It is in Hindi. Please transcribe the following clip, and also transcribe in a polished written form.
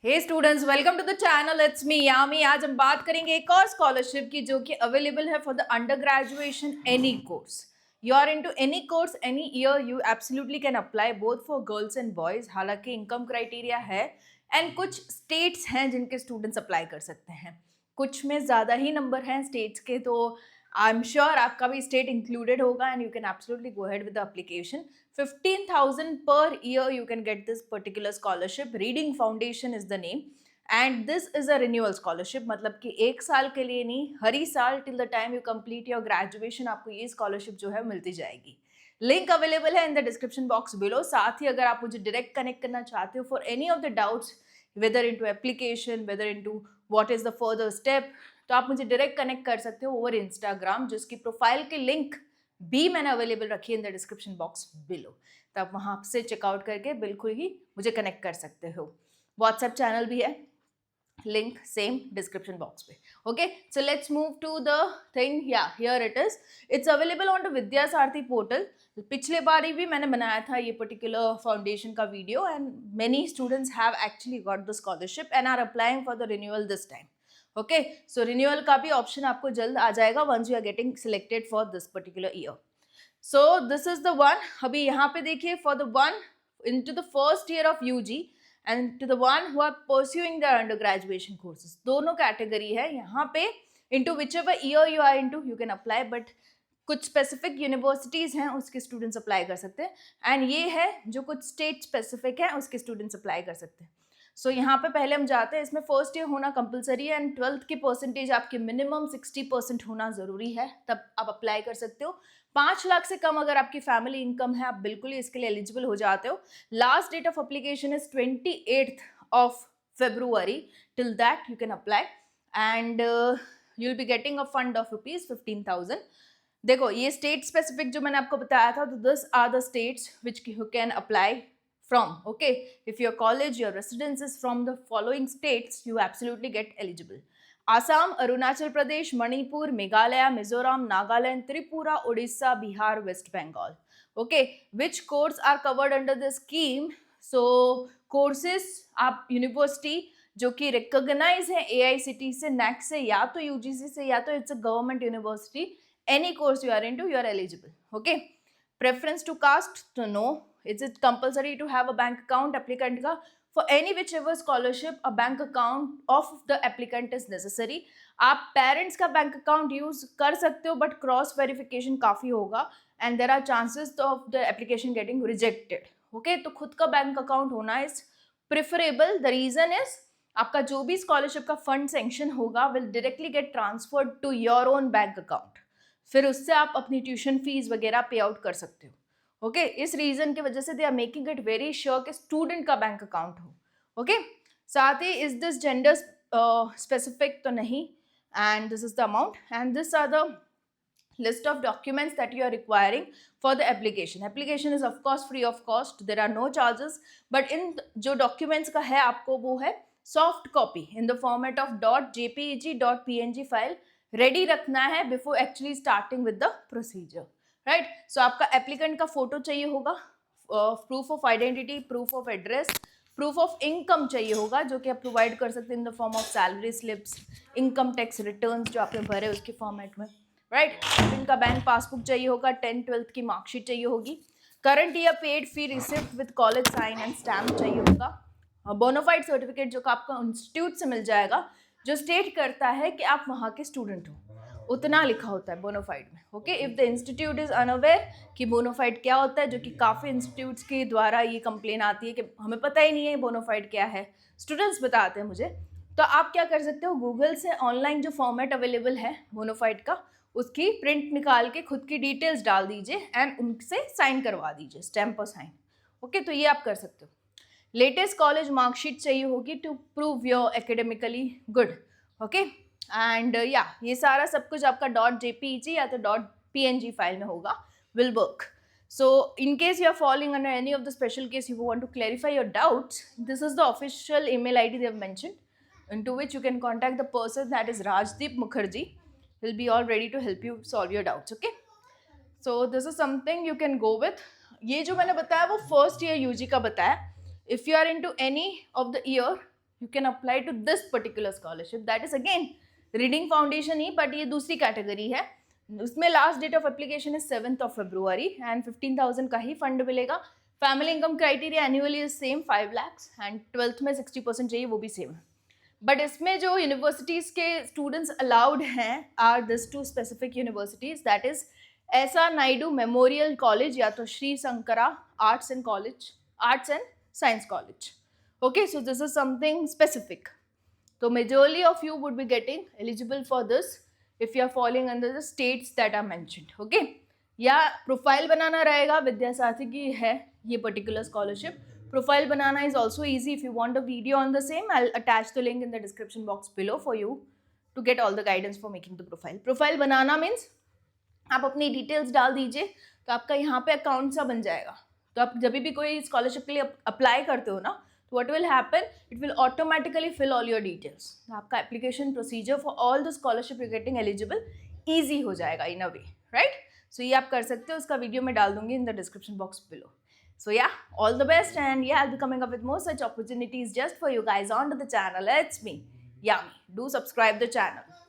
Hey students, welcome to the channel. It's me Yami. आज हम बात करेंगे एक और स्कॉलरशिप की जो कि अवेलेबल है for the under graduation any course. You are into any course any year, you absolutely can apply both for girls and boys. हालांकि इनकम क्राइटेरिया है एंड कुछ स्टेट्स हैं जिनके स्टूडेंट्स अप्लाई कर सकते हैं। कुछ में ज़्यादा ही नंबर हैं स्टेट्स के, तो आई एम श्योर आपका भी स्टेट इंक्लूडेड होगा and you can absolutely go ahead with the application. 15,000 per year you can get this particular scholarship. Reading Foundation is the name and this is a renewal scholarship. मतलब कि एक साल के लिए नहीं, हर ही साल till the time you complete your graduation आपको ये scholarship जो है मिलती जाएगी। लिंक अवेलेबल है in the description box below. साथ ही अगर आप मुझे डायरेक्ट कनेक्ट करना चाहते हो for any of the doubts whether into application, whether into what is the further step, तो आप मुझे डायरेक्ट कनेक्ट कर सकते हो ओवर इंस्टाग्राम, जिसकी प्रोफाइल की लिंक भी मैंने अवेलेबल रखी है in the description box below. तो आप वहाँ से चेकआउट करके बिल्कुल ही मुझे कनेक्ट कर सकते हो। व्हाट्सएप चैनल भी है, लिंक सेम डिस्क्रिप्शन बॉक्स पे। Okay, so let's move to the thing. Yeah here it is, it's available on the Vidya Sarathi portal. पिछले बार ही भी मैंने बनाया था ये पर्टिकुलर फाउंडेशन का video and many students have actually got the scholarship and are applying for the renewal this time. Okay, so renewal का भी ऑप्शन आपको जल्द आ जाएगा once you are getting selected for this particular year. So this is the one. अभी यहाँ पे देखिए, for the one into the first year of UG and to the one who are pursuing their undergraduation courses, दोनों कैटेगरी है यहाँ पे। into whichever year you are into you can apply, but कुछ स्पेसिफिक यूनिवर्सिटीज़ हैं उसके स्टूडेंट्स अप्लाई कर सकते हैं एंड ये है जो कुछ स्टेट स्पेसिफिक है उसके स्टूडेंट्स अप्लाई कर सकते हैं। सो यहाँ पे पहले हम जाते हैं, इसमें फर्स्ट ईयर होना कंपलसरी है एंड 12th की परसेंटेज आपकी मिनिमम 60% होना ज़रूरी है, तब आप अप्लाई कर सकते हो। 5 लाख से कम अगर आपकी फैमिली इनकम है, आप बिल्कुल ही इसके लिए एलिजिबल हो जाते हो। Last date of application is 28th of February. Till that you can apply and you will be getting a fund of ₹15,000। देखो, ये स्टेट स्पेसिफिक जो मैंने आपको बताया था, तो this are the states which you can apply from. Okay, if your college, your residence is from the following states, you absolutely get eligible: Assam, Arunachal Pradesh, Manipur, Meghalaya, Mizoram, Nagaland, Tripura, Odisha, Bihar, West Bengal. Okay, which courses are covered under the scheme? So courses आप यूनिवर्सिटी जो कि रिकॉग्नाइज है AICTE से, NAC से, या तो UGC से, या तो it's a government university, any course you are into you are eligible. Okay, preference to caste तो no, is it compulsory to have a bank account applicant का? For any whichever scholarship a bank account of the applicant is necessary. आप पेरेंट्स का बैंक अकाउंट यूज कर सकते हो बट क्रॉस वेरिफिकेशन काफ़ी होगा and there are chances of the application getting rejected. Okay, तो खुद का बैंक अकाउंट होना is preferable. The reason is आपका जो भी स्कॉलरशिप का फंड सेंक्शन होगा will directly get transferred to your own bank account, फिर उससे आप अपनी ट्यूशन फीस वगैरह पे आउट कर सकते हो। ओके, इस रीजन की वजह से they are making it very sure कि स्टूडेंट का बैंक अकाउंट हो। ओके, साथ ही इज दिस जेंडर स्पेसिफिक तो नहीं, and this is the amount and this are the list of documents that you are requiring for the application. Application is of course free of cost, there are no charges, but in जो documents का है आपको वो है soft copy in the format of .jpeg .png file ready रखना है before actually starting with the procedure. Right, so आपका एप्लीकेंट का फोटो चाहिए होगा, proof of identity, proof of address, proof of income चाहिए होगा जो कि आप प्रोवाइड कर सकते हैं in the form of salary slips, income tax returns जो आपने भरे उसके फॉर्मेट में। राइट, इनका बैंक पासबुक चाहिए होगा, 10th 12th की मार्कशीट चाहिए होगी, current year paid fee receipt with college sign and stamp चाहिए होगा, बोनाफाइड सर्टिफिकेट जो आपका इंस्टीट्यूट से मिल जाएगा जो स्टेट करता है कि आप वहाँ के स्टूडेंट हो, उतना लिखा होता है बोनाफाइड में। Okay, if the institute is unaware कि बोनाफाइड क्या होता है, जो कि काफ़ी इंस्टीट्यूट्स के द्वारा ये कंप्लेन आती है कि हमें पता ही नहीं है बोनाफाइड क्या है, स्टूडेंट्स बताते हैं मुझे, तो आप क्या कर सकते हो, गूगल से ऑनलाइन जो फॉर्मेट अवेलेबल है बोनाफाइड का उसकी प्रिंट निकाल के खुद की डिटेल्स डाल दीजिए एंड उनसे साइन करवा दीजिए, स्टैम्प और साइन। ओके, तो ये आप कर सकते हो। लेटेस्ट कॉलेज मार्कशीट चाहिए होगी to prove your academically good. Okay, and या ये सारा सब कुछ आपका .jpeg या तो .png फाइल में होगा, will work. So in case you are falling under any of the special case, you want to clarify your doubts, this is the official email ID they have mentioned, into which you can contact the person, that is Rajdeep Mukherjee. He'll be all ready to help you solve your doubts. Okay, so this is something you can go with. ये जो मैंने बताया वो फर्स्ट ईयर यूजी का बताया। If you are into any of the year you can apply to this particular scholarship. That is again reading foundation ही, बट ये दूसरी कैटेगरी है. उसमें last date of application is 7th of February and 15,000 का ही फंड मिलेगा. Family income criteria annually is same 5 lakhs and 12th में 60% चाहिए, वो भी सेम. बट इसमें जो यूनिवर्सिटीज़ के स्टूडेंट्स अलाउड हैं are this two specific universities, that is S R. Naidu memorial college या तो Shri Shankara arts and science college. Okay, so this is something specific. So majority of you would be getting eligible for this if you are falling under the states that are mentioned. Okay, या प्रोफाइल बनाना रहेगा. विद्यासाथी की है ये particular scholarship. Profile banana is also easy. If you want a video on the same, I'll attach the link in the description box below for you to get all the guidance for making the profile. Profile banana means आप अपनी डिटेल्स डाल दीजिए तो आपका यहाँ पे अकाउंट सा बन जाएगा. तो आप जब भी कोई स्कॉलरशिप के लिए अप्लाई करते हो ना, what will happen, it will automatically fill all your details. आपका application procedure for all the scholarship you're getting eligible easy हो जाएगा in a way, right? So ये आप कर सकते हो, उसका वीडियो मैं डाल दूंगी in the description box below. So yeah, all the best, and yeah, I'll be coming up with more such opportunities just for you guys onto the channel. It's me, Yami. Do subscribe the channel.